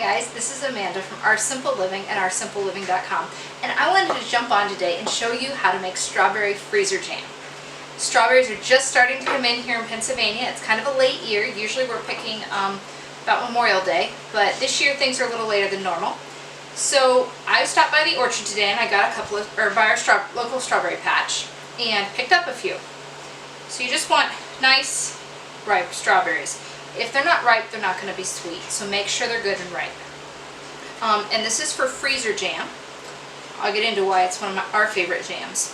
guys, this is Amanda from Our Simple Living and OurSimpleLiving.com, and I wanted to jump on today and show you how to make strawberry freezer jam. Strawberries are just starting to come in here in Pennsylvania. It's kind of a late year. Usually we're picking about Memorial Day, but this year things are a little later than normal. So I stopped by the orchard today and I got a couple of, by our local strawberry patch, and picked up a few. So you just want nice, ripe strawberries. If they're not ripe, they're not going to be sweet, so make sure they're good and ripe. And this is for freezer jam. I'll get into why it's one of our favorite jams.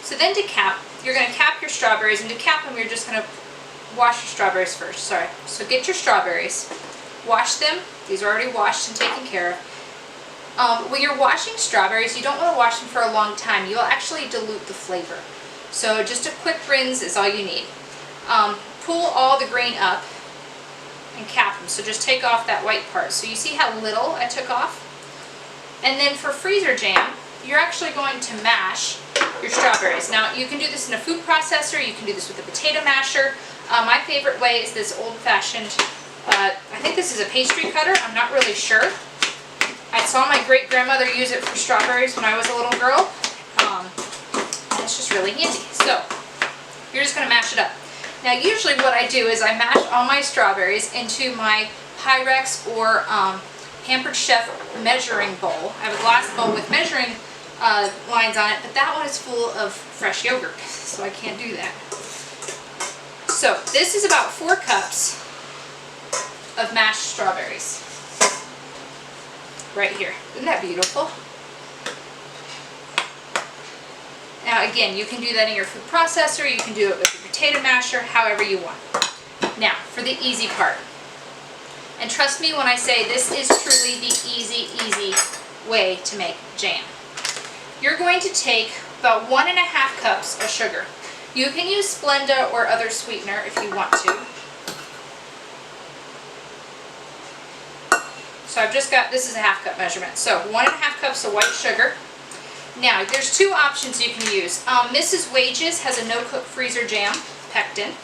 So then to cap, you're going to cap your strawberries, and to cap them, you're just going to wash your strawberries first. Sorry. So get your strawberries, wash them. These are already washed and taken care of. When you're washing strawberries, you don't want to wash them for a long time. You'll actually dilute the flavor. So just a quick rinse is all you need. Pull all the grain up and cap them. So just take off that white part. So you see how little I took off? And then for freezer jam, you're actually going to mash your strawberries. Now you can do this in a food processor, you can do this with a potato masher. My favorite way is this old-fashioned, I think this is a pastry cutter, I'm not really sure. I saw my great-grandmother use it for strawberries when I was a little girl. And it's just really handy. So you're just going to mash it up. Now usually what I do is I mash all my strawberries into my Pyrex or Pampered Chef measuring bowl. I have a glass bowl with measuring lines on it, but that one is full of fresh yogurt, so I can't do that. So this is about 4 cups of mashed strawberries. Right here. Isn't that beautiful? Now again, you can do that in your food processor, you can do it with your potato masher, however you want. Now, for the easy part. And trust me when I say this is truly the easy way to make jam. You're going to take about 1.5 cups of sugar. You can use Splenda or other sweetener if you want to. So I've just got, this is a 1/2 cup measurement. So 1.5 cups of white sugar. Now, there's 2 options you can use. Mrs. Wages has a no-cook freezer jam, pectin,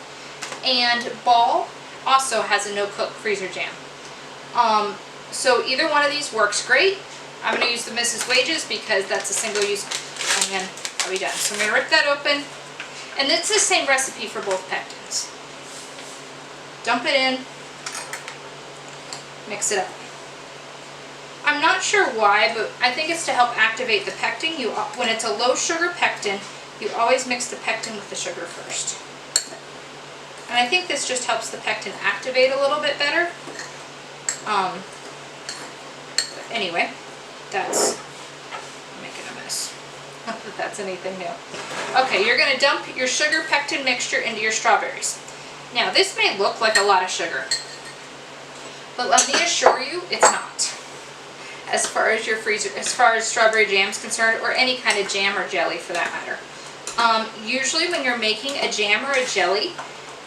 and Ball also has a no-cook freezer jam. So either one of these works great. I'm going to use the Mrs. Wages because that's a single use, and then I'll be done. So I'm going to rip that open, and it's the same recipe for both pectins. Dump it in, mix it up. I'm not sure why, but I think it's to help activate the pectin. When it's a low sugar pectin, you always mix the pectin with the sugar first. And I think this just helps the pectin activate a little bit better. But anyway, I'm making a mess. Not that that's anything new. Okay, you're going to dump your sugar pectin mixture into your strawberries. Now, this may look like a lot of sugar, but let me assure you, it's not. As far as strawberry jam is concerned, or any kind of jam or jelly for that matter. Usually when you're making a jam or a jelly,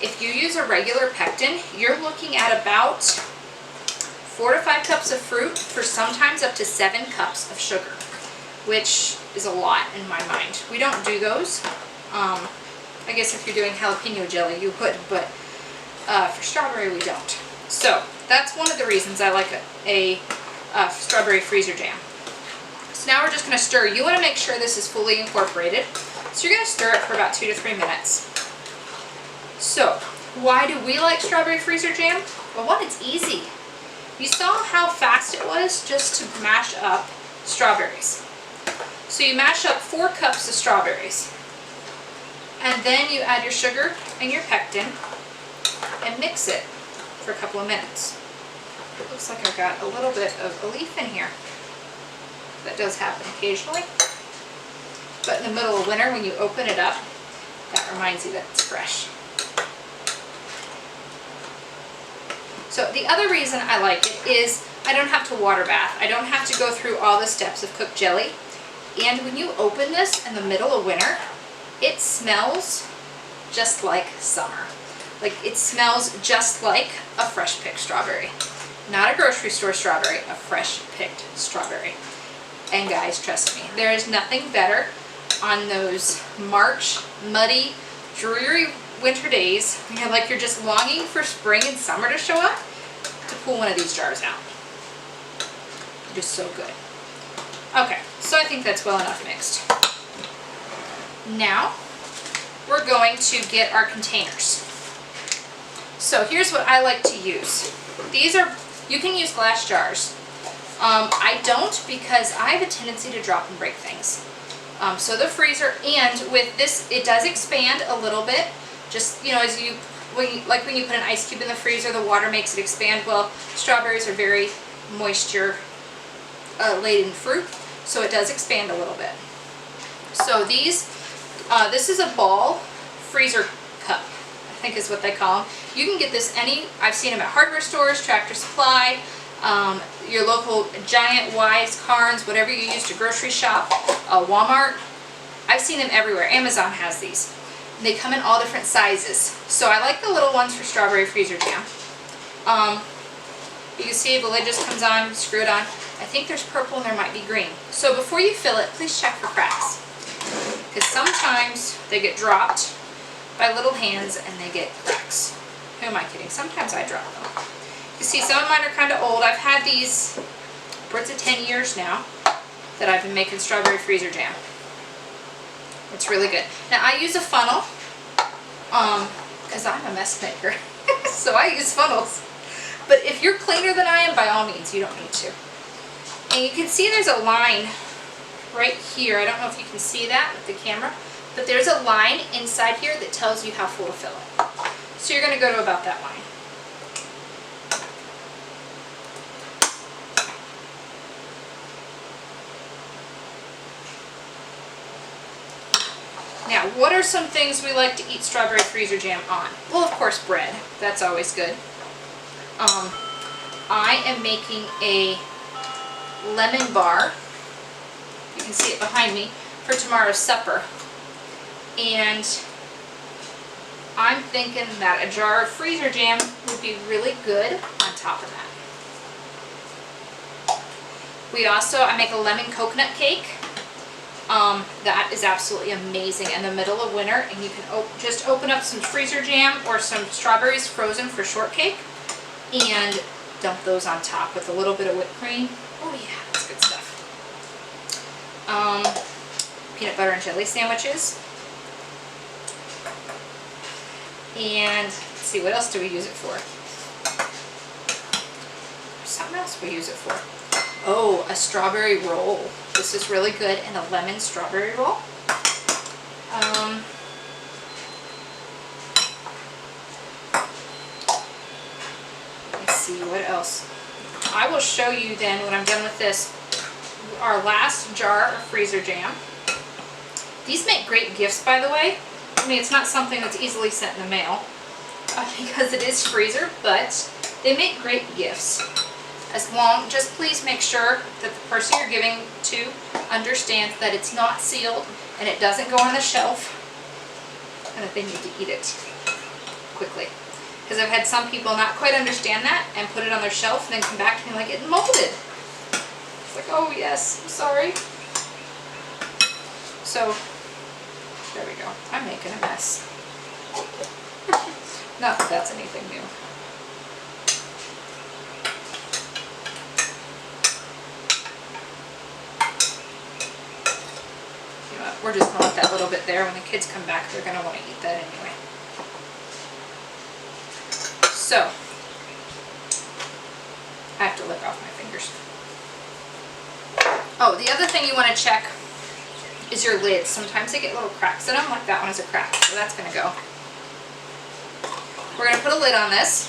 if you use a regular pectin, you're looking at about 4 to 5 cups of fruit for sometimes up to 7 cups of sugar, which is a lot in my mind. We don't do those. I guess if you're doing jalapeno jelly you would, but for strawberry we don't. So that's one of the reasons I like a strawberry freezer jam. So now we're just going to stir. You want to make sure this is fully incorporated. So you're going to stir it for about 2 to 3 minutes. So why do we like strawberry freezer jam? Well, one, it's easy. You saw how fast it was just to mash up strawberries. So you mash up 4 cups of strawberries. And then you add your sugar and your pectin and mix it for a couple of minutes. It looks like I've got a little bit of a leaf in here. That does happen occasionally. But in the middle of winter, when you open it up, that reminds you that it's fresh. So the other reason I like it is I don't have to water bath. I don't have to go through all the steps of cooked jelly. And when you open this in the middle of winter, it smells just like summer. Like, it smells just like a fresh picked strawberry. Not a grocery store strawberry, a fresh picked strawberry. And guys, trust me, there is nothing better on those March, muddy, dreary winter days when you're just longing for spring and summer to show up, to pull one of these jars out. just so good. Okay, so I think that's well enough mixed. Now, we're going to get our containers. So here's what I like to use. These are, you can use glass jars. I don't, because I have a tendency to drop and break things. So the freezer, and with this, it does expand a little bit. Just, you know, as you, when you put an ice cube in the freezer, the water makes it expand. Well, strawberries are very moisture laden fruit, so it does expand a little bit. So these, this is a ball freezer cup, I think is what they call them. You can get this I've seen them at hardware stores, Tractor Supply, your local Giant, Wise, Carnes, whatever you use to grocery shop, Walmart. I've seen them everywhere. Amazon has these. They come in all different sizes. So I like the little ones for strawberry freezer jam. You can see the lid just comes on, screw it on. I think there's purple and there might be green. So before you fill it, please check for cracks. Because sometimes they get dropped by little hands and they get cracks. Who am I kidding? Sometimes I drop them. You see, some of mine are kind of old. I've had these upwards of 10 years now that I've been making strawberry freezer jam. It's really good. Now I use a funnel because I'm a mess maker. So I use funnels. But if you're cleaner than I am, by all means, you don't need to. And you can see there's a line right here. I don't know if you can see that with the camera, but there's a line inside here that tells you how full to fill it. So you're going to go to about that line. Now, what are some things we like to eat strawberry freezer jam on? Well, of course, bread. That's always good. I am making a lemon bar. You can see it behind me for tomorrow's supper. And I'm thinking that a jar of freezer jam would be really good on top of that. I make a lemon coconut cake. That is absolutely amazing in the middle of winter, and you can just open up some freezer jam or some strawberries frozen for shortcake and dump those on top with a little bit of whipped cream. Oh yeah, that's good stuff. Peanut butter and jelly sandwiches. And let's see, what else do we use it for? There's something else we use it for. Oh, a strawberry roll. This is really good, and a lemon strawberry roll. Let's see, what else? I will show you then when I'm done with this, our last jar of freezer jam. These make great gifts, by the way. I mean, it's not something that's easily sent in the mail because it is freezer, but they make great gifts. Just please make sure that the person you're giving to understands that it's not sealed and it doesn't go on the shelf and that they need to eat it quickly. Because I've had some people not quite understand that and put it on their shelf and then come back to me like, it molded. It's like, oh yes, I'm sorry. So, there we go. I'm making a mess. Not that that's anything new. We're just going to let that little bit there. When the kids come back, they're going to want to eat that anyway. So, I have to lick off my fingers. Oh, the other thing you want to check is your lids. Sometimes they get little cracks in them, like that one is a crack, so that's going to go. We're going to put a lid on this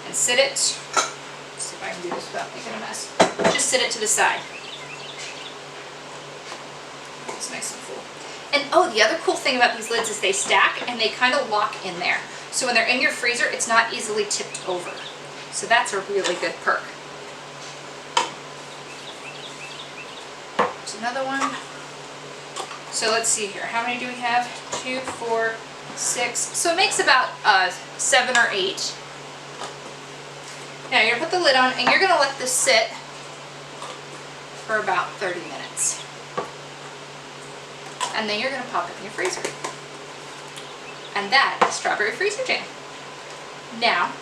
and sit it. Let's see if I can do this without making a mess. Just sit it to the side. It's nice and full. And oh, the other cool thing about these lids is they stack and they kind of lock in there. So when they're in your freezer, it's not easily tipped over. So that's a really good perk. There's another one. So let's see here. How many do we have? 2, 4, 6. So it makes about 7 or 8. Now you're going to put the lid on and you're going to let this sit for about 30 minutes. And then you're going to pop it in your freezer. And that is strawberry freezer jam. Now,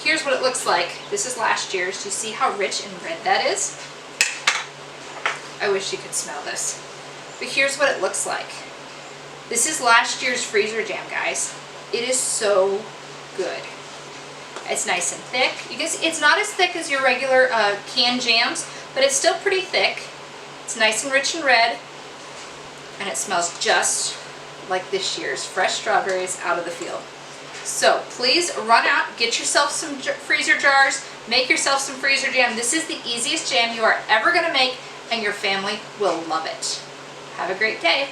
here's what it looks like. This is last year's. Do you see how rich and red that is? I wish you could smell this. But here's what it looks like. This is last year's freezer jam, guys. It is so good. It's nice and thick. You can see it's not as thick as your regular canned jams, but it's still pretty thick. It's nice and rich and red, and it smells just like this year's fresh strawberries out of the field. So please run out, get yourself some freezer jars, make yourself some freezer jam. This is the easiest jam you are ever going to make, and your family will love it. Have a great day.